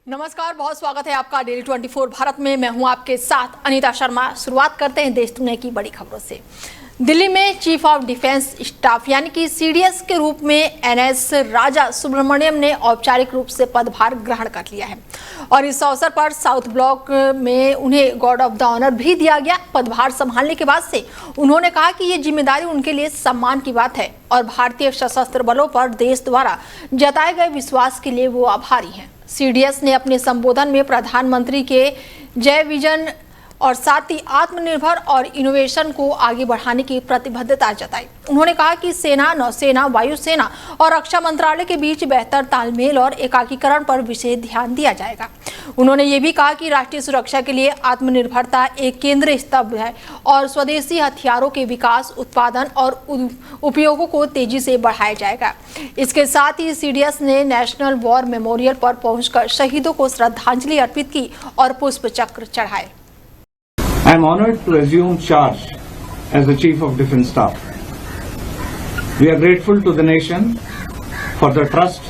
नमस्कार, बहुत स्वागत है आपका डेली 24 भारत में। मैं हूं आपके साथ अनीता शर्मा। शुरुआत करते हैं देश दुनिया की बड़ी खबरों से। दिल्ली में चीफ ऑफ डिफेंस स्टाफ यानी कि सीडीएस के रूप में एनएस राजा सुब्रमण्यम ने औपचारिक रूप से पदभार ग्रहण कर लिया है और इस अवसर पर साउथ ब्लॉक में उन्हें गार्ड ऑफ द ऑनर भी दिया गया। पदभार संभालने के बाद से उन्होंने कहा कि ये जिम्मेदारी उनके लिए सम्मान की बात है और भारतीय सशस्त्र बलों पर देश द्वारा जताए गए विश्वास के लिए वो आभारी हैं। सीडीएस ने अपने संबोधन में प्रधानमंत्री के जय विजन और साथ ही आत्मनिर्भर और इनोवेशन को आगे बढ़ाने की प्रतिबद्धता जताई। उन्होंने कहा कि सेना, नौसेना, वायुसेना और रक्षा मंत्रालय के बीच बेहतर तालमेल और एकीकरण पर विशेष ध्यान दिया जाएगा। उन्होंने ये भी कहा कि राष्ट्रीय सुरक्षा के लिए आत्मनिर्भरता एक केंद्रीय स्तंभ है और स्वदेशी हथियारों के विकास, उत्पादन और उपयोगों को तेजी से बढ़ाया जाएगा। इसके साथ ही सीडीएस ने नेशनल वॉर मेमोरियल पर पहुंचकर शहीदों को श्रद्धांजलि अर्पित की और पुष्प चक्र चढ़ाए। I am honored to assume charge as the Chief of Defence Staff. We are grateful to the nation for the trust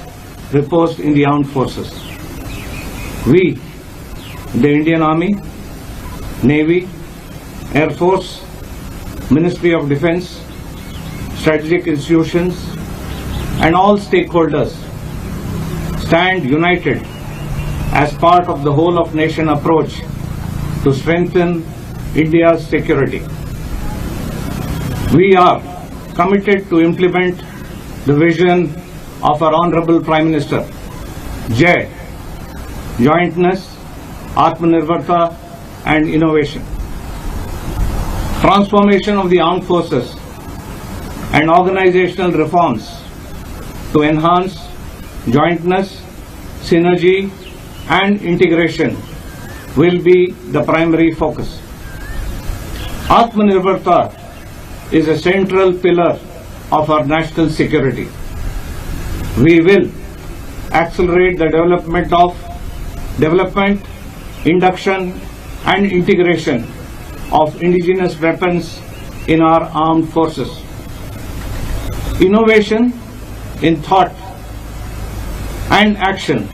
reposed in the armed forces. We, the Indian Army, Navy, Air Force, Ministry of Defence, strategic institutions and all stakeholders stand united as part of the whole of nation approach to strengthen India's security. We are committed to implement the vision of our Honorable Prime Minister, Jai, jointness, Atmanirbharta and innovation. Transformation of the armed forces and organizational reforms to enhance jointness, synergy and integration will be the primary focus. Atmanirbharta is a central pillar of our national security. We will accelerate the development, induction and integration of indigenous weapons in our armed forces. Innovation in thought and action.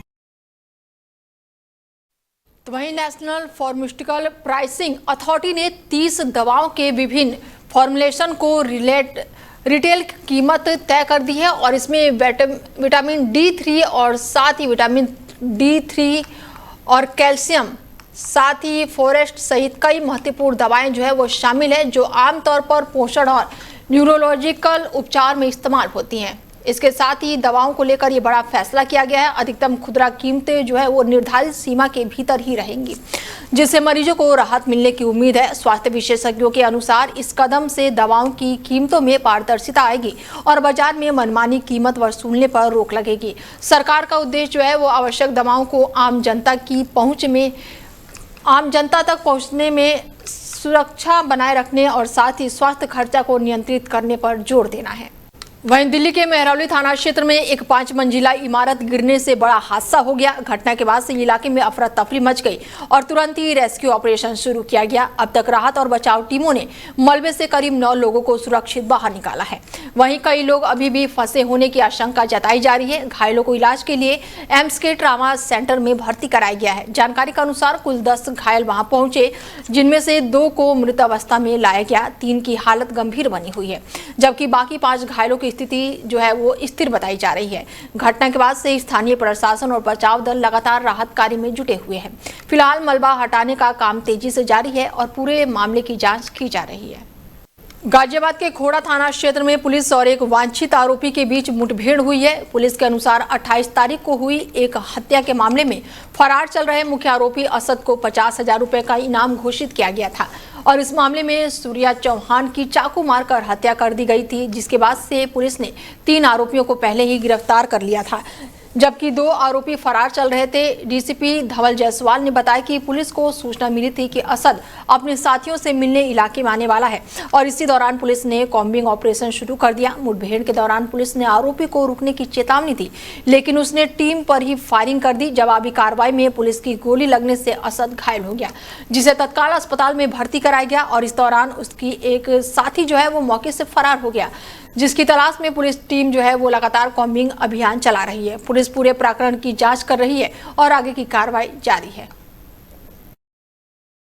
तो वहीं national pharmaceutical pricing authority ने 30 दवाओं के विभिन्न formulation को retail कीमत तय कर दी है और इसमें विटामिन D3 और साथ ही विटामिन D3 और कैल्शियम, साथ ही फोरेस्ट सहित कई महत्वपूर्ण दवाएं जो है वो शामिल है जो आमतौर पर पोषण और न्यूरोलॉजिकल उपचार में इस्तेमाल होती हैं। इसके साथ ही दवाओं को लेकर ये बड़ा फैसला किया गया है। अधिकतम खुदरा कीमतें जो है वो निर्धारित सीमा के भीतर ही रहेंगी, जिससे मरीजों को राहत मिलने की उम्मीद है। स्वास्थ्य विशेषज्ञों के अनुसार इस कदम से दवाओं की कीमतों में पारदर्शिता आएगी और बाजार में मनमानी कीमत वसूलने पर रोक लगेगी। सरकार का उद्देश्य जो है वो आवश्यक दवाओं को आम जनता तक पहुँचने में सुरक्षा बनाए रखने और साथ ही स्वास्थ्य खर्चा को नियंत्रित करने पर जोर देना है। वहीं दिल्ली के मेहरौली थाना क्षेत्र में एक 5 मंजिला इमारत गिरने से बड़ा हादसा हो गया। घटना के बाद से इलाके में अफरा तफरी मच गई और तुरंत ही रेस्क्यू ऑपरेशन शुरू किया गया। अब तक राहत और बचाव टीमों ने मलबे से करीब 9 लोगों को सुरक्षित बाहर निकाला है। वहीं कई लोग अभी भी फंसे होने की आशंका जताई जा रही है। घायलों को इलाज के लिए एम्स के ट्रामा सेंटर में भर्ती कराया गया है। जानकारी के अनुसार कुल 10 घायल वहां पहुंचे, जिनमें से 2 को मृत अवस्था में लाया गया, 3 की हालत गंभीर बनी हुई है, जबकि बाकी 5 घायलों की स्थिति जो है वो स्थिर बताई जा रही है। घटना के बाद से स्थानीय प्रशासन और बचाव दल लगातार राहत कार्य में जुटे हुए हैं। फिलहाल मलबा हटाने का काम तेजी से जारी है और पूरे मामले की जांच की जा रही है। गाजियाबाद के खोड़ा थाना क्षेत्र में पुलिस और एक वांछित आरोपी के बीच मुठभेड़ हुई है। पुलिस के अनुसार 28 तारीख को हुई एक हत्या के मामले में फरार चल रहे मुख्य आरोपी असद को 50,000 रुपए का इनाम घोषित किया गया था और इस मामले में सूर्या चौहान की चाकू मारकर हत्या कर दी गई थी, जिसके बाद से पुलिस ने 3 आरोपियों को पहले ही गिरफ्तार कर लिया था, जबकि 2 आरोपी फरार चल रहे थे। डीसीपी धवल जायसवाल ने बताया कि पुलिस को सूचना मिली थी कि असद अपने साथियों से मिलने इलाके में आने वाला है और इसी दौरान पुलिस ने कॉम्बिंग ऑपरेशन शुरू कर दिया। मुठभेड़ के दौरान पुलिस ने आरोपी को रुकने की चेतावनी दी, लेकिन उसने टीम पर ही फायरिंग कर दी। जवाबी कार्रवाई में पुलिस की गोली लगने से असद घायल हो गया, जिसे तत्काल अस्पताल में भर्ती कराया गया और इस दौरान उसकी एक साथी जो है वो मौके से फरार हो गया, जिसकी तलाश में पुलिस टीम जो है वो लगातार कॉम्बिंग अभियान चला रही है। पुलिस पुलिस पूरे प्रकरण की जांच कर रही है और आगे की कार्रवाई जारी है।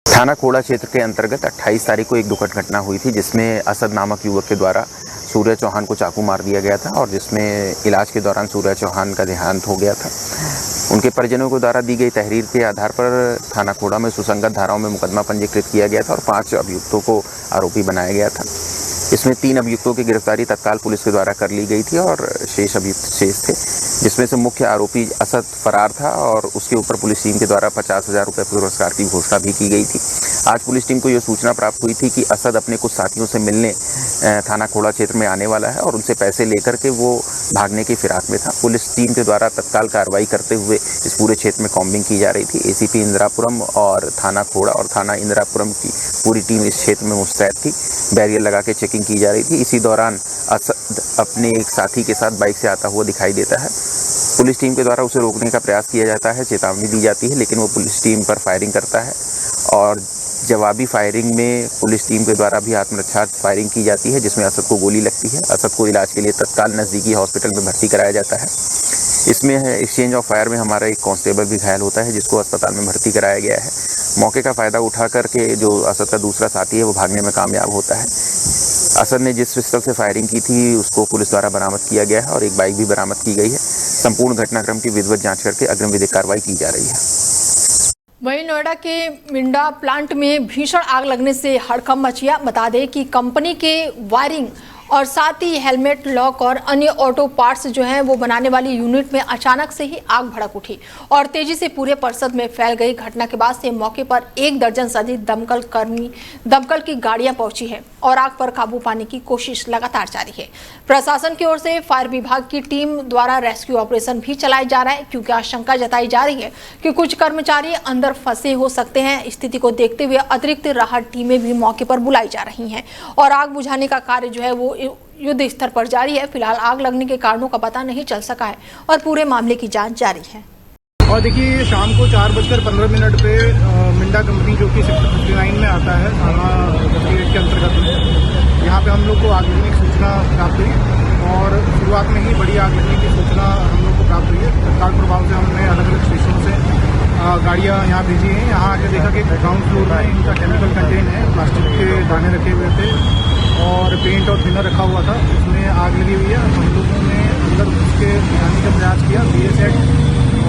थाना खोड़ा क्षेत्र के अंतर्गत 28 तारीख को एक दुखद घटना हुई थी, जिसमें असद नामक युवक के द्वारा सूर्य चौहान को चाकू मार दिया गया था और जिसमें इलाज के दौरान सूर्य चौहान का देहांत हो गया था। उनके परिजनों के द्वारा दी गई तहरीर के आधार पर थाना खोड़ा में सुसंगत धाराओं में मुकदमा पंजीकृत किया गया था और 5 अभियुक्तों को आरोपी बनाया गया था। इसमें 3 अभियुक्तों की गिरफ्तारी तत्काल पुलिस के द्वारा कर ली गई थी और शेष अभियुक्त शेष थे, जिसमें से मुख्य आरोपी असद फरार था और उसके ऊपर पुलिस टीम के द्वारा 50,000 रुपये पुरस्कार की घोषणा भी की गई थी। आज पुलिस टीम को यह सूचना प्राप्त हुई थी कि असद अपने कुछ साथियों से मिलने थाना खोड़ा क्षेत्र में आने वाला है और उनसे पैसे लेकर के वो भागने की फिराक में था। पुलिस टीम के द्वारा तत्काल कार्रवाई करते हुए इस पूरे क्षेत्र में कॉम्बिंग की जा रही थी। एसीपी इंदिरापुरम और थाना खोड़ा और थाना इंदिरापुरम की पूरी टीम इस क्षेत्र में मुस्तैद थी। बैरियर लगा के चेकिंग की जा रही थी। इसी दौरान असद अपने एक साथी के साथ बाइक से आता हुआ दिखाई देता है। पुलिस टीम के द्वारा उसे रोकने का प्रयास किया जाता है, चेतावनी दी जाती है, लेकिन वो पुलिस टीम पर फायरिंग करता है और जवाबी फायरिंग में पुलिस टीम के द्वारा भी आत्मरक्षा फायरिंग की जाती है, जिसमें असद को गोली लगती है। असद को इलाज के लिए तत्काल नज़दीकी हॉस्पिटल में भर्ती कराया जाता है। इसमें एक्सचेंज ऑफ फायर में हमारा एक कांस्टेबल भी घायल होता है, जिसको अस्पताल में भर्ती कराया गया है। मौके का फ़ायदा उठा करके जो असद का दूसरा साथी है वो भागने में कामयाब होता है। असद ने जिस पिस्टल से फायरिंग की थी उसको पुलिस द्वारा बरामद किया गया है और एक बाइक भी बरामद की गई है। संपूर्ण घटनाक्रम की विधिवत जांच करके अग्रिम विधिक कार्रवाई की जा रही है। वहीं नोएडा के मिंडा प्लांट में भीषण आग लगने से हड़कंप मच गया। बता दें कि कंपनी के वायरिंग और साथ ही हेलमेट, लॉक और अन्य ऑटो पार्ट्स जो हैं वो बनाने वाली यूनिट में अचानक से ही आग भड़क उठी और तेजी से पूरे परिसर में फैल गई। घटना के बाद से मौके पर 1 दर्जन से अधिक दमकल की गाड़ियां पहुंची है और आग पर काबू पाने की कोशिश लगातार जारी है। प्रशासन की ओर से फायर विभाग की टीम द्वारा रेस्क्यू ऑपरेशन भी चलाया जा रहा है, क्योंकि आशंका जताई जा रही है कि कुछ कर्मचारी अंदर फंसे हो सकते हैं। स्थिति को देखते हुए अतिरिक्त राहत टीमें भी मौके पर बुलाई जा रही हैं और आग बुझाने का कार्य जो है वो युद्ध स्तर पर जारी है। फिलहाल आग लगने के कारणों का पता नहीं चल सका है और पूरे मामले की जांच जारी है। और देखिए, शाम को 4:15 पे मिंडा कंपनी जो कि सेक्टर 59 में आता है, थाना के अंतर्गत में, यहाँ पे हम लोग को आग लगने की सूचना प्राप्त हुई और शुरुआत में ही बड़ी आग लगने की सूचना हम लोग को प्राप्त हुई है। तत्काल प्रभाव से हमने अलग अलग स्टेशनों से गाड़ियाँ यहाँ भेजी हैं। यहाँ आके देखा कि ग्राउंड फ्लोर में इनका केमिकल कंटेन है, प्लास्टिक के दाने रखे हुए थे और पेंट और थिनर रखा हुआ था, उसमें आग लगी हुई है। हम लोगों ने अंदर उसके बुझाने का प्रयास किया। BSET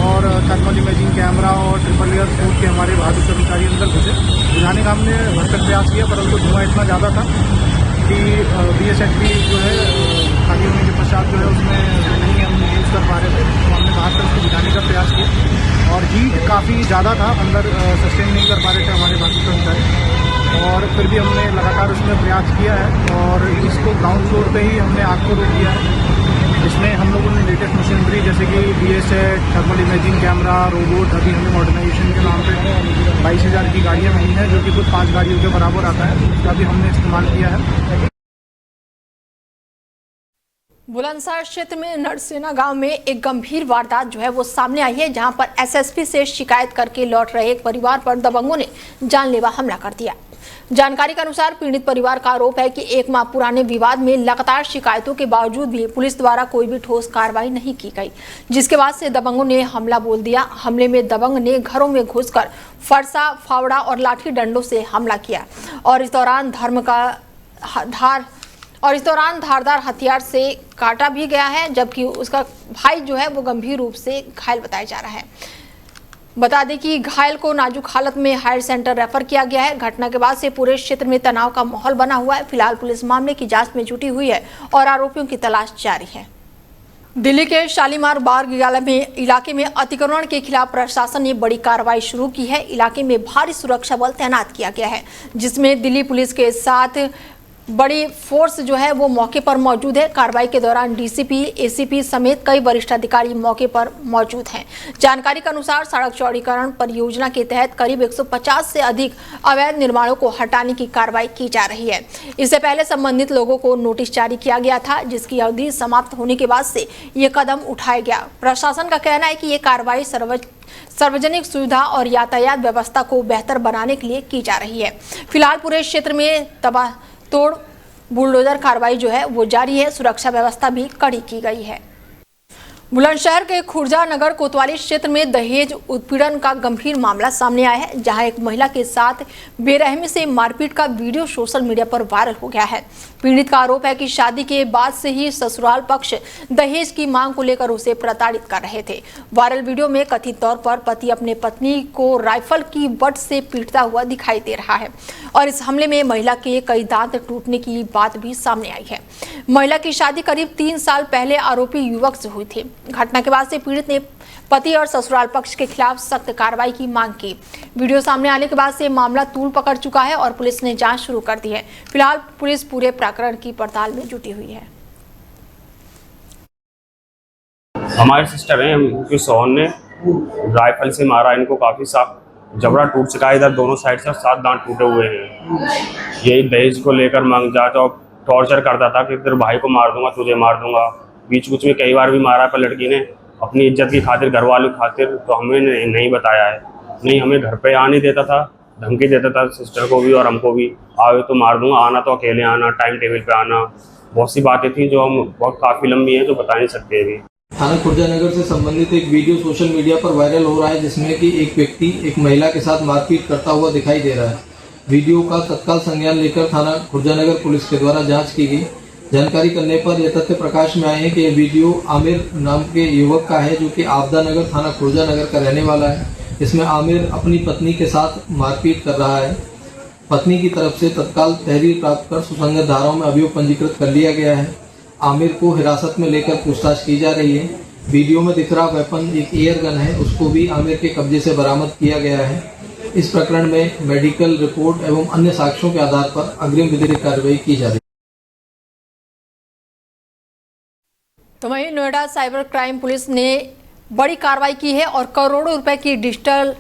और थर्मल इमेजिंग कैमरा और ट्रिपल लेयर कोड के हमारे बहादुर कर्मचारी अंदर घुसे। बुझाने का हमने भरसक प्रयास किया, परंतु धुआं इतना ज़्यादा था कि BSET भी जो है खाली होने के पश्चात जो है उसमें नहीं हम यूज़ कर पा रहे थे, तो हमने बाहर से उसको बुझाने का प्रयास किया और हीट काफ़ी ज़्यादा था, अंदर सस्टेन नहीं कर पा रहे थे हमारे बहादुर कर्मचारी, और फिर भी हमने लगातार उसमें प्रयास किया है और इसको ग्राउंड फ्लोर पे ही हमने आग को रोक दिया है। इसमें हम लोगों ने लेटेस्ट मशीनरी जैसे कि BSET, thermal imaging camera, robot, अभी हमें मॉडर्नाइजेशन के नाम पे 22,000 की गाड़ियाँ मिली हैं, जो कि कुछ 5 गाड़ियों के बराबर आता है, उसका भी हमने इस्तेमाल किया है। बुलंदशहर क्षेत्र में नरसेना गांव में एक गंभीर वारदात जो है वो सामने आई है, जहां पर SSP से शिकायत करके लौट रहे एक परिवार पर दबंगों ने जानलेवा हमला कर दिया। जानकारी के अनुसार पीड़ित परिवार का आरोप है कि 1 माह पुराने विवाद में लगातार शिकायतों के बावजूद भी पुलिस द्वारा कोई भी ठोस कार्रवाई नहीं की गई, जिसके बाद से दबंगों ने हमला बोल दिया। हमले में दबंग ने घरों में घुसकर फरसा, फावड़ा और लाठी डंडों से हमला किया और इस दौरान धारदार हथियार से काटा भी गया है, जबकि उसका भाई जो है वो गंभीर रूप से घायल बताया जा रहा है। बता दें कि घायल को नाजुक हालत में हायर सेंटर रेफर किया गया है। घटना के बाद से पूरे क्षेत्र में तनाव का माहौल बना हुआ है। फिलहाल पुलिस मामले की जांच में जुटी हुई है और आरोपियों की तलाश जारी है। दिल्ली के शालीमार बाग इलाके में अतिक्रमण के खिलाफ प्रशासन ने बड़ी कार्रवाई शुरू की है। इलाके में भारी सुरक्षा बल तैनात किया गया है, जिसमें दिल्ली पुलिस के साथ बड़ी फोर्स जो है वो मौके पर मौजूद है। कार्रवाई के दौरान DCP, ACP समेत कई वरिष्ठ अधिकारी मौके पर मौजूद हैं। जानकारी के अनुसार सड़क चौड़ीकरण परियोजना के तहत करीब 150 से अधिक अवैध निर्माणों को हटाने की कार्रवाई की जा रही है। इससे पहले संबंधित लोगों को नोटिस जारी किया गया था, जिसकी अवधि समाप्त होने के बाद से ये कदम उठाया गया। प्रशासन का कहना है कि ये कार्रवाई सार्वजनिक सुविधा और यातायात व्यवस्था को बेहतर बनाने के लिए की जा रही है। फिलहाल पूरे क्षेत्र में तोड़ बुलडोजर कार्रवाई जो है वो जारी है। सुरक्षा व्यवस्था भी कड़ी की गई है। बुलंदशहर के खुर्जा नगर कोतवाली क्षेत्र में दहेज उत्पीड़न का गंभीर मामला सामने आया है, जहां एक महिला के साथ बेरहमी से मारपीट का वीडियो सोशल मीडिया पर वायरल हो गया है। पीड़ित का आरोप है कि शादी के बाद से ही ससुराल पक्ष दहेज की मांग को लेकर उसे प्रताड़ित कर रहे थे। वायरल वीडियो में कथित तौर पर पति अपने पत्नी को राइफल की बट से पीटता हुआ दिखाई दे रहा है और इस हमले में महिला के कई दांत टूटने की बात भी सामने आई है। महिला की शादी करीब 3 साल पहले आरोपी युवक से हुई थी। घटना के बाद से पीड़ित ने पति और ससुराल पक्ष के खिलाफ सख्त कार्रवाई की मांग की। वीडियो सामने आने के बाद से मामला तूल पकड़ चुका है और पुलिस ने जांच शुरू कर दी है। फिलहाल पुलिस पूरे प्रकरण की पड़ताल में जुटी हुई है। हमारे सिस्टर हैं, उनके सोहन ने राइफल से मारा इनको, काफ़ी साफ जबड़ा टूट चुका है इधर दोनों साइड से, 7 दांत टूटे हुए हैं। यही दहेज को लेकर मांग जाता और टॉर्चर करता था कि तेरे भाई को मार दूंगा, तुझे मार दूंगा। बीच कुछ में कई बार भी मारा, पर लड़की ने अपनी इज्जत की खातिर, घर वालों की खातिर तो हमें नहीं बताया है। नहीं, हमें घर पे आने देता था, धमकी देता था सिस्टर को भी और हमको भी, आओ तो मार दूंगा, आना तो अकेले आना, टाइम टेबल पे आना। बहुत सी बातें थी जो हम बहुत काफ़ी लंबी हैं, जो बता नहीं सकते अभी। थाना खुर्जा नगर से संबंधित एक वीडियो सोशल मीडिया पर वायरल हो रहा है, जिसमें कि एक व्यक्ति एक महिला के साथ मारपीट करता हुआ दिखाई दे रहा है। वीडियो का तत्काल संज्ञान लेकर थाना खुर्जा नगर पुलिस के द्वारा जांच की गई। जानकारी करने पर यह तथ्य प्रकाश में आए हैं कि यह वीडियो आमिर नाम के युवक का है, जो कि आपदा नगर थाना खुर्जा नगर का रहने वाला है। इसमें आमिर अपनी पत्नी के साथ मारपीट कर रहा है। पत्नी की तरफ से तत्काल तहरीर प्राप्त कर सुसंगत धाराओं में अभियोग पंजीकृत कर लिया गया है। आमिर को हिरासत में लेकर पूछताछ की जा रही है। वीडियो में दिख रहा वेपन एक एयर गन है, उसको भी आमिर के कब्जे से बरामद किया गया है। इस प्रकरण में मेडिकल रिपोर्ट एवं अन्य साक्ष्यों के आधार पर अग्रिम विधिक कार्रवाई की जा रही है। तो वहीं नोएडा साइबर क्राइम पुलिस ने बड़ी कार्रवाई की है और करोड़ों रुपए की डिजिटल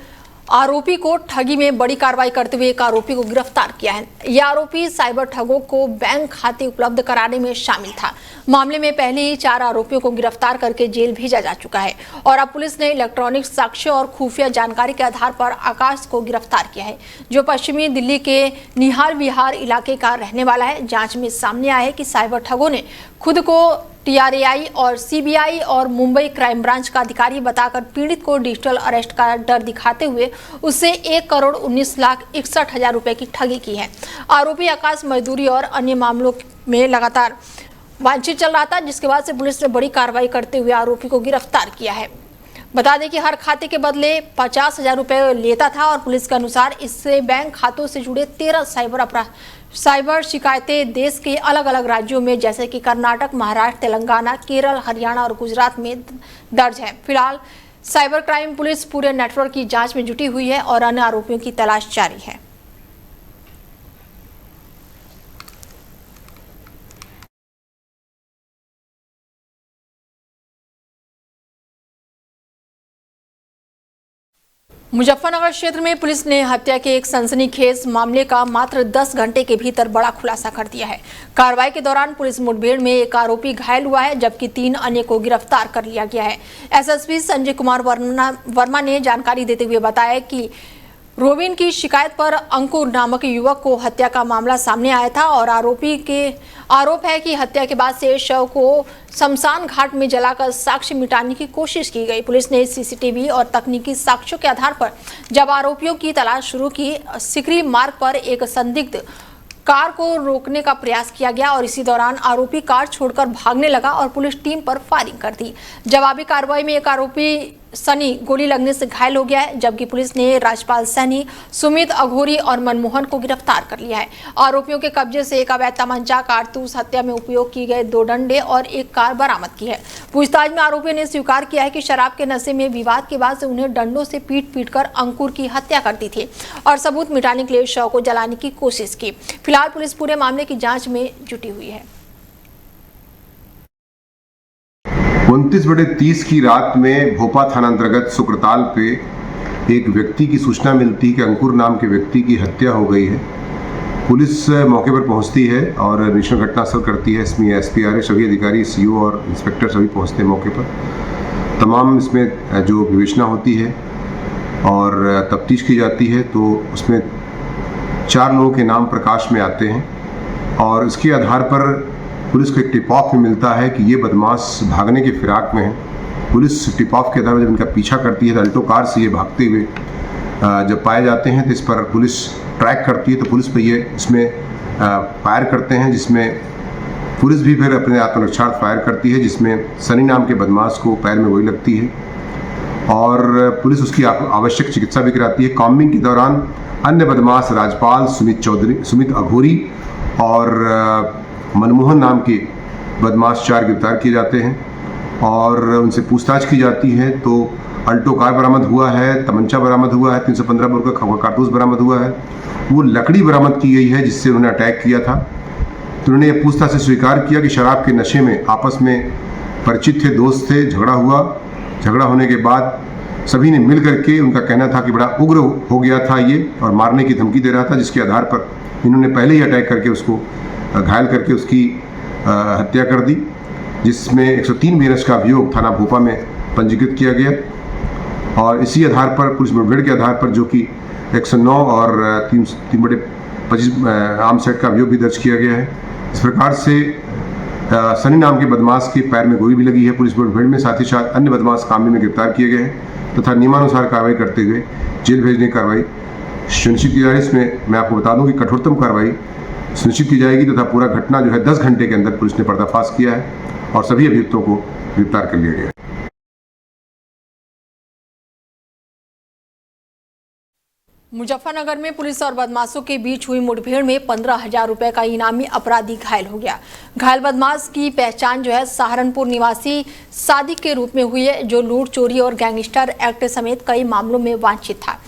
आरोपी को ठगी में बड़ी कार्रवाई करते हुए एक आरोपी को गिरफ्तार किया है। यह आरोपी साइबर ठगों को बैंक खाते उपलब्ध कराने में शामिल था। मामले में पहले ही 4 आरोपियों को गिरफ्तार करके जेल भेजा जा चुका है और अब पुलिस ने इलेक्ट्रॉनिक साक्ष्य और खुफिया जानकारी के आधार पर आकाश को गिरफ्तार किया है, जो पश्चिमी दिल्ली के निहाल विहार इलाके का रहने वाला है। जांच में सामने आया है कि साइबर ठगों ने खुद को TRAI और CBI और मुंबई क्राइम ब्रांच का अधिकारी बताकर पीड़ित को डिजिटल अरेस्ट का डर दिखाते हुए उससे 1,19,61,000 रुपए की ठगी की है। आरोपी आकाश मजदूरी और अन्य मामलों में लगातार वांछित चल रहा था, जिसके बाद से पुलिस ने बड़ी कार्रवाई करते हुए आरोपी को गिरफ्तार किया है। बता दें कि हर खाते के बदले 50,000 रुपए लेता था और पुलिस के अनुसार इससे बैंक खातों से जुड़े 13 साइबर शिकायतें देश के अलग अलग राज्यों में जैसे कि कर्नाटक, महाराष्ट्र, तेलंगाना, केरल, हरियाणा और गुजरात में दर्ज है। फिलहाल साइबर क्राइम पुलिस पूरे नेटवर्क की जांच में जुटी हुई है और अन्य आरोपियों की तलाश जारी है। मुजफ्फरनगर क्षेत्र में पुलिस ने हत्या के एक सनसनीखेज मामले का मात्र 10 घंटे के भीतर बड़ा खुलासा कर दिया है। कार्रवाई के दौरान पुलिस मुठभेड़ में एक आरोपी घायल हुआ है, जबकि 3 अन्य को गिरफ्तार कर लिया गया है। SSP संजय कुमार वर्मा ने जानकारी देते हुए बताया कि रोबिन की शिकायत पर अंकुर नामक युवक को हत्या का मामला सामने आया था और आरोप है कि हत्या के बाद से शव को शमशान घाट में जलाकर साक्ष्य मिटाने की कोशिश की गई। पुलिस ने CCTV और तकनीकी साक्ष्यों के आधार पर जब आरोपियों की तलाश शुरू की, सिकरी मार्ग पर एक संदिग्ध कार को रोकने का प्रयास किया गया और इसी दौरान आरोपी कार छोड़कर भागने लगा और पुलिस टीम पर फायरिंग कर दी। जवाबी कार्रवाई में एक आरोपी सनी गोली लगने से घायल हो गया है, जबकि पुलिस ने राजपाल सैनी, सुमित अघोरी और मनमोहन को गिरफ्तार कर लिया है। आरोपियों के कब्जे से एक अवैध तमंचा, कारतूस, हत्या में उपयोग किए गए 2 डंडे और एक कार बरामद की है। पूछताछ में आरोपियों ने स्वीकार किया है कि शराब के नशे में विवाद के बाद से उन्हें डंडों से पीट कर अंकुर की हत्या कर दी थी और सबूत मिटाने के लिए शव को जलाने की कोशिश की। फिलहाल पुलिस पूरे मामले की जाँच में जुटी हुई है। 29/30 की रात में भोपा थाना अंतर्गत सुक्रताल पे एक व्यक्ति की सूचना मिलती है कि अंकुर नाम के व्यक्ति की हत्या हो गई है। पुलिस मौके पर पहुंचती है और निरीक्षण घटनास्थल करती है। इसमें SPRA सभी अधिकारी, CO और इंस्पेक्टर सभी पहुंचते हैं मौके पर। तमाम इसमें जो विवेचना होती है और तफ्तीश की जाती है, तो उसमें 4 लोगों के नाम प्रकाश में आते हैं और इसके आधार पर पुलिस को एक टिप ऑफ में मिलता है कि ये बदमाश भागने की फिराक में है पुलिस टिप ऑफ के आधार पर जब इनका पीछा करती है तो अल्टो कार से ये भागते हुए जब पाए जाते हैं तो इस पर पुलिस ट्रैक करती है, तो पुलिस पे ये इसमें फायर करते हैं, जिसमें पुलिस भी फिर अपने आत्मरक्षार्थ फायर करती है, जिसमें सनी नाम के बदमाश को पैर में गोली लगती है और पुलिस उसकी आवश्यक चिकित्सा भी कराती है। कॉम्बिंग के दौरान अन्य बदमाश राजपाल, सुमित अघोरी और मनमोहन नाम के बदमाश 4 गिरफ्तार किए जाते हैं और उनसे पूछताछ की जाती है तो अल्टो कार बरामद हुआ है, तमंचा बरामद हुआ है, 315 बोर का कारतूस बरामद हुआ है, वो लकड़ी बरामद की गई है जिससे उन्होंने अटैक किया था। तो उन्होंने ये पूछताछ से स्वीकार किया कि शराब के नशे में आपस में परिचित थे, दोस्त थे, झगड़ा हुआ। झगड़ा होने के बाद सभी ने मिल करके, उनका कहना था कि बड़ा उग्र हो गया था ये और मारने की धमकी दे रहा था, जिसके आधार पर इन्होंने पहले ही अटैक करके उसको घायल करके उसकी हत्या कर दी, जिसमें 103 बीएनएस का अभियोग थाना भोपा में पंजीकृत किया गया और इसी आधार पर पुलिस मुठभेड़ के आधार पर जो कि 109 और 3/25 आर्म सेट का अभियोग भी दर्ज किया गया है। इस प्रकार से सनी नाम के बदमाश के पैर में गोली भी लगी है पुलिस मुठभेड़ में, साथ ही साथ अन्य बदमाश कामले में गिरफ्तार किए गए हैं तथा नियमानुसार कार्रवाई करते हुए जेल भेजने की कार्रवाई सुनिश्चित की जा रही है। इसमें मैं आपको बता दूं कि कठोरतम कार्रवाई सुनिश्चित की जाएगी तथा पूरा घटना जो है 10 घंटे के अंदर पुलिस ने पर्दाफाश किया है और सभी अभियुक्तों को गिरफ्तार कर लिया गया है। मुजफ्फरनगर में पुलिस और बदमाशों के बीच हुई मुठभेड़ में 15,000 रुपए का इनामी अपराधी घायल हो गया। घायल बदमाश की पहचान जो है सहारनपुर निवासी सादिक के रूप में हुई है, जो लूट, चोरी और गैंगस्टर एक्ट समेत कई मामलों में वांछित था।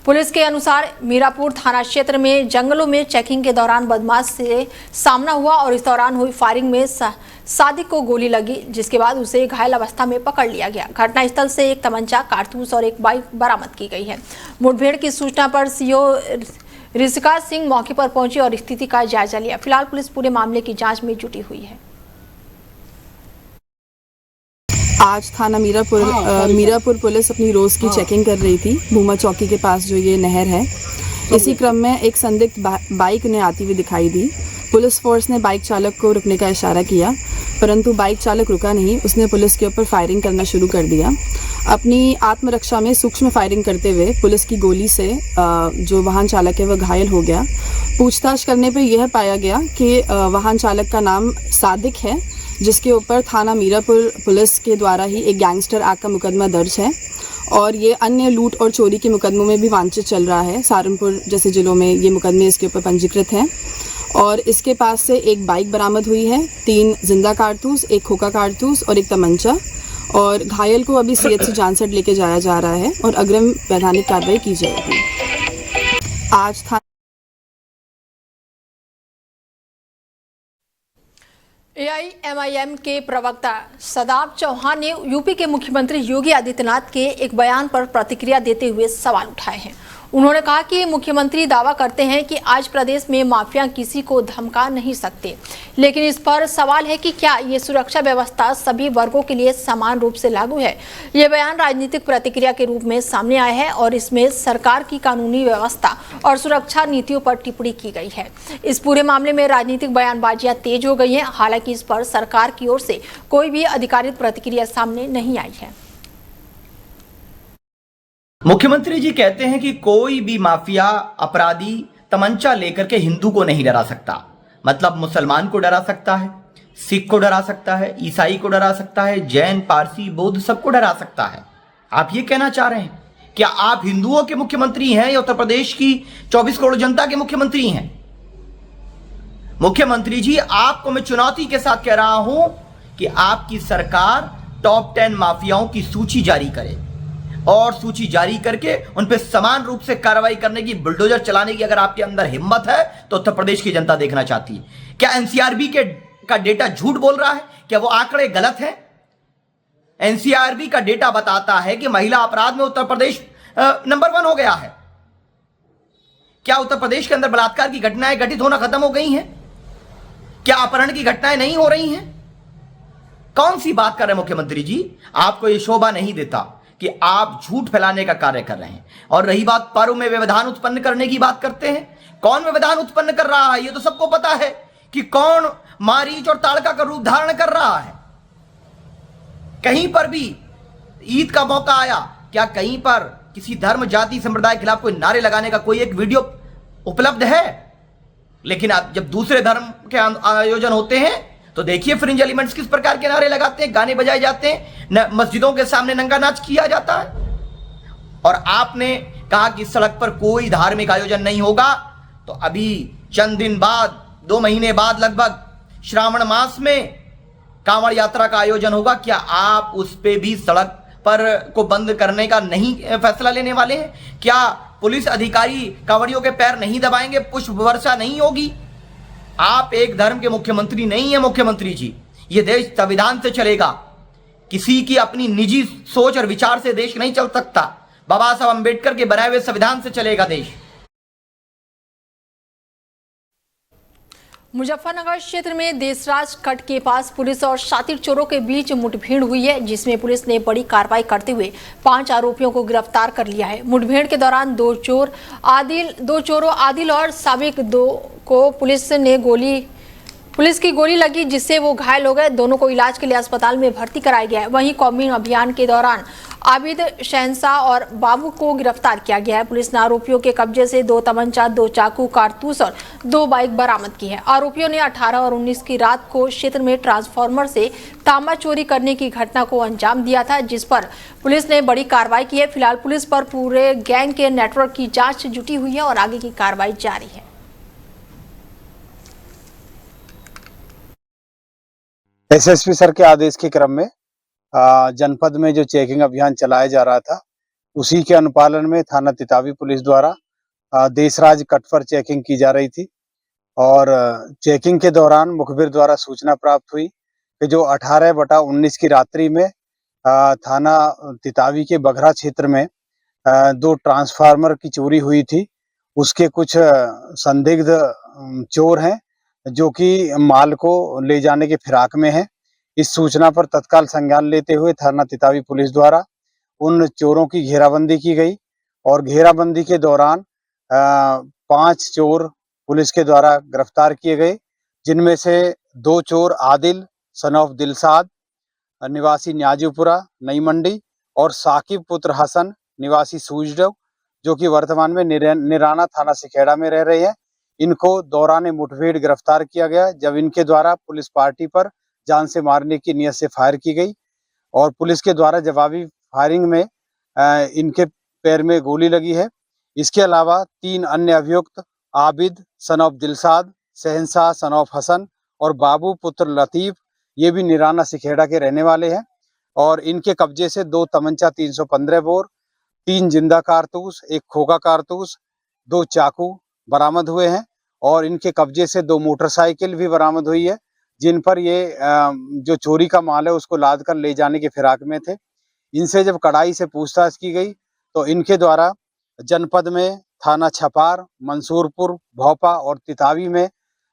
पुलिस के अनुसार मीरापुर थाना क्षेत्र में जंगलों में चेकिंग के दौरान बदमाश से सामना हुआ और इस दौरान हुई फायरिंग में सादिक को गोली लगी, जिसके बाद उसे घायल अवस्था में पकड़ लिया गया। घटनास्थल से एक तमंचा, कारतूस और एक बाइक बरामद की गई है। मुठभेड़ की सूचना पर सीओ रिजका सिंह मौके पर पहुंची और स्थिति का जायजा लिया। फिलहाल पुलिस पूरे मामले की जांच में जुटी हुई है। आज थाना मीरापुर पुलिस अपनी रोज की चेकिंग कर रही थी भूमा चौकी के पास जो ये नहर है। इसी क्रम में एक संदिग्ध बाइक ने आती हुई दिखाई दी। पुलिस फोर्स ने बाइक चालक को रुकने का इशारा किया, परंतु बाइक चालक रुका नहीं। उसने पुलिस के ऊपर फायरिंग करना शुरू कर दिया। अपनी आत्मरक्षा में सूक्ष्म फायरिंग करते हुए पुलिस की गोली से जो वाहन चालक है वह घायल हो गया। पूछताछ करने पर यह पाया गया कि वाहन चालक का नाम सादिक है, जिसके ऊपर थाना मीरापुर पुलिस के द्वारा ही एक गैंगस्टर एक्ट का मुकदमा दर्ज है और ये अन्य लूट और चोरी के मुकदमों में भी वांछित चल रहा है। सहारनपुर जैसे जिलों में ये मुकदमे इसके ऊपर पंजीकृत हैं और इसके पास से एक बाइक बरामद हुई है, 3 जिंदा कारतूस, एक खोखा कारतूस और एक तमंचा। और घायल को अभी सीएचसी जानसठ लेके जाया जा रहा है और अग्रिम वैधानिक कार्रवाई की जाएगी। आज AIMIM के प्रवक्ता सदाब चौहान ने यूपी के मुख्यमंत्री योगी आदित्यनाथ के एक बयान पर प्रतिक्रिया देते हुए सवाल उठाए हैं। उन्होंने कहा कि मुख्यमंत्री दावा करते हैं कि आज प्रदेश में माफिया किसी को धमका नहीं सकते, लेकिन इस पर सवाल है कि क्या ये सुरक्षा व्यवस्था सभी वर्गों के लिए समान रूप से लागू है। ये बयान राजनीतिक प्रतिक्रिया के रूप में सामने आया है और इसमें सरकार की कानूनी व्यवस्था और सुरक्षा नीतियों पर टिप्पणी की गई है। इस पूरे मामले में राजनीतिक बयानबाजियां तेज हो गई हैं। हालांकि इस पर सरकार की ओर से कोई भी अधिकारिक प्रतिक्रिया सामने नहीं आई है। मुख्यमंत्री जी कहते हैं कि कोई भी माफिया अपराधी तमंचा लेकर के हिंदू को नहीं डरा सकता। मतलब मुसलमान को डरा सकता है, सिख को डरा सकता है, ईसाई को डरा सकता है, जैन, पारसी, बौद्ध सबको डरा सकता है। आप ये कहना चाह रहे हैं क्या आप हिंदुओं के मुख्यमंत्री हैं या उत्तर प्रदेश की 24 करोड़ जनता के मुख्यमंत्री हैं? मुख्यमंत्री जी, आपको मैं चुनौती के साथ कह रहा हूं कि आपकी सरकार टॉप 10 माफियाओं की सूची जारी करे और सूची जारी करके उन पे समान रूप से कार्रवाई करने की, बुलडोजर चलाने की अगर आपके अंदर हिम्मत है तो उत्तर प्रदेश की जनता देखना चाहती है। क्या एनसीआरबी का डेटा झूठ बोल रहा है? क्या वो आंकड़े गलत हैं? एनसीआरबी का डेटा बताता है कि महिला अपराध में उत्तर प्रदेश नंबर 1 हो गया है। क्या उत्तर प्रदेश के अंदर बलात्कार की घटनाएं घटित होना खत्म हो गई हैं? क्या अपहरण की घटनाएं नहीं हो रही हैं? कौन सी बात कर रहे हैं मुख्यमंत्री जी? आपको यह शोभा नहीं देता कि आप झूठ फैलाने का कार्य कर रहे हैं। और रही बात पर्व में व्यवधान उत्पन्न करने की बात करते हैं, कौन व्यवधान उत्पन्न कर रहा है? ये तो सबको पता है कि कौन मारीच और ताड़का का रूप धारण कर रहा है। कहीं पर भी ईद का मौका आया, क्या कहीं पर किसी धर्म जाति संप्रदाय के खिलाफ कोई नारे लगाने का कोई एक वीडियो उपलब्ध है? लेकिन आप जब दूसरे धर्म के आयोजन होते हैं तो देखिए फ्रिंज एलिमेंट्स किस प्रकार के नारे लगाते हैं, गाने बजाए जाते हैं, मस्जिदों के सामने नंगा नाच किया जाता है। और आपने कहा कि सड़क पर कोई धार्मिक आयोजन नहीं होगा, तो अभी चंद दिन बाद, 2 महीने बाद लगभग श्रावण मास में कांवड़ यात्रा का आयोजन होगा। क्या आप उस पे भी सड़क पर को बंद करने का नहीं फैसला लेने वाले हैं? क्या पुलिस अधिकारी कांवड़ियों के पैर नहीं दबाएंगे, पुष्प वर्षा नहीं होगी? आप एक धर्म के मुख्यमंत्री नहीं है मुख्यमंत्री जी। ये देश संविधान से चलेगा, किसी की अपनी निजी सोच और विचार से देश नहीं चल सकता। बाबा साहब अंबेडकर के बनाए हुए संविधान से चलेगा देश। मुजफ्फरनगर क्षेत्र में देशराज कट के पास पुलिस और शातिर चोरों के बीच मुठभेड़ हुई है, जिसमें पुलिस ने बड़ी कार्रवाई करते हुए 5 आरोपियों को गिरफ्तार कर लिया है। मुठभेड़ के दौरान दो चोरों आदिल और साबिक को पुलिस की गोली लगी, जिससे वो घायल हो गए। दोनों को इलाज के लिए अस्पताल में भर्ती कराया गया है। वहीं कॉम्बिंग अभियान के दौरान आबिद, शहनशाह और बाबू को गिरफ्तार किया गया है। पुलिस ने आरोपियों के कब्जे से 2 तमंचा, 2 चाकू, कारतूस और 2 बाइक बरामद की है। आरोपियों ने 18 और 19 की रात को क्षेत्र में ट्रांसफार्मर से तांबा चोरी करने की घटना को अंजाम दिया था, जिस पर पुलिस ने बड़ी कार्रवाई की है। फिलहाल पुलिस पर पूरे गैंग के नेटवर्क की जाँच जुटी हुई है और आगे की कार्रवाई जारी है। एसएसपी सर के आदेश के क्रम में जनपद में जो चेकिंग अभियान चलाया जा रहा था, उसी के अनुपालन में थाना तितावी पुलिस द्वारा देशराज कट पर चेकिंग की जा रही थी। और चेकिंग के दौरान मुखबिर द्वारा सूचना प्राप्त हुई कि जो 18/19 की रात्रि में थाना तितावी के बघरा क्षेत्र में 2 ट्रांसफार्मर की चोरी हुई थी। उसके कुछ संदिग्ध चोर हैं जो कि माल को ले जाने के फिराक में हैं। इस सूचना पर तत्काल संज्ञान लेते हुए थाना तितावी पुलिस द्वारा उन चोरों की घेराबंदी की गई और घेराबंदी के दौरान 5 चोर पुलिस के द्वारा गिरफ्तार किए गए, जिनमें से 2 चोर आदिल सन ऑफ दिलसाद निवासी न्याजीपुरा नई मंडी और साकिब पुत्र हसन निवासी सूजडव, जो कि वर्तमान में निराना थाना सिखेड़ा में रह रहे हैं। इनको दौरान मुठभेड़ गिरफ्तार किया गया, जब इनके द्वारा पुलिस पार्टी पर जान से मारने की नियत से फायर की गई और पुलिस के द्वारा जवाबी फायरिंग में इनके पैर में गोली लगी है। इसके अलावा 3 अन्य अभियुक्त आबिद सन ऑफ दिलसाद, शहनशाह सन ऑफ हसन और बाबू पुत्र लतीफ, ये भी निराना सिखेड़ा के रहने वाले हैं और इनके कब्जे से 2 तमंचा 315 बोर, 3 जिंदा कारतूस, 1 खोखा कारतूस, 2 चाकू बरामद हुए हैं और इनके कब्जे से 2 मोटरसाइकिल भी बरामद हुई है, जिन पर ये जो चोरी का माल है उसको लाद कर ले जाने के फिराक में थे। इनसे जब कड़ाई से पूछताछ की गई तो इनके द्वारा जनपद में थाना छपार, मंसूरपुर, भोपा और तितावी में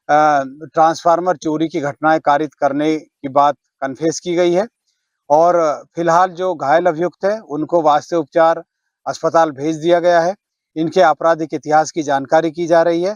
ट्रांसफार्मर चोरी की घटनाएं कारित करने की बात कन्फेस की गई है और फिलहाल जो घायल अभियुक्त है उनको वास्ते उपचार अस्पताल भेज दिया गया है। इनके आपराधिक इतिहास की जानकारी की जा रही है।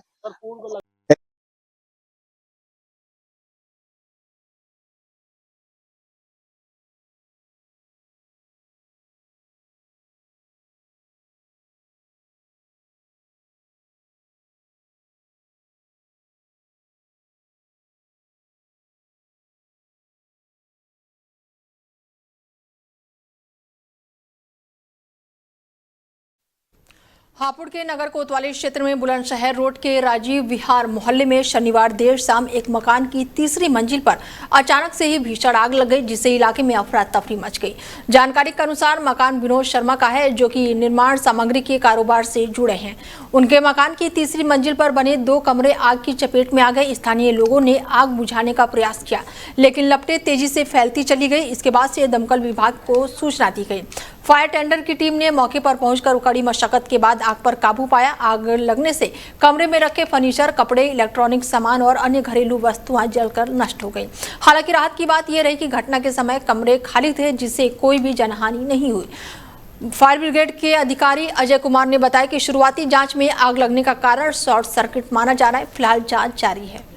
हापुड़ के नगर कोतवाली क्षेत्र में बुलंदशहर रोड के राजीव विहार मोहल्ले में शनिवार देर शाम एक मकान की 3री मंजिल पर अचानक से ही भीषण आग लग गई, जिससे इलाके में अफरा तफरी मच गई। जानकारी के अनुसार मकान विनोद शर्मा का है, जो कि निर्माण सामग्री के कारोबार से जुड़े हैं। उनके मकान की 3री मंजिल पर बने 2 कमरे आग की चपेट में आ गए। स्थानीय लोगों ने आग बुझाने का प्रयास किया, लेकिन लपटें तेजी से फैलती चली गई। इसके बाद से दमकल विभाग को सूचना दी गई। फायर टेंडर की टीम ने मौके पर पहुंचकर कड़ी मशक्कत के बाद आग पर काबू पाया। आग लगने से कमरे में रखे फर्नीचर, कपड़े, इलेक्ट्रॉनिक सामान और अन्य घरेलू वस्तुएं जलकर नष्ट हो गई। हालांकि राहत की बात यह रही कि घटना के समय कमरे खाली थे, जिससे कोई भी जनहानि नहीं हुई। फायर ब्रिगेड के अधिकारी अजय कुमार ने बताया कि शुरुआती जांच में आग लगने का कारण शॉर्ट सर्किट माना जा रहा है। फिलहाल जांच जारी है।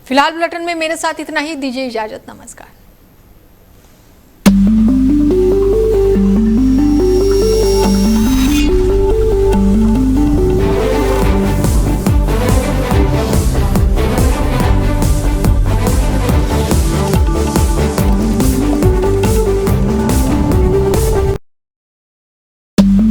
फिलहाल बुलेटिन में मेरे साथ इतना ही, दीजिए इजाजत, नमस्कार।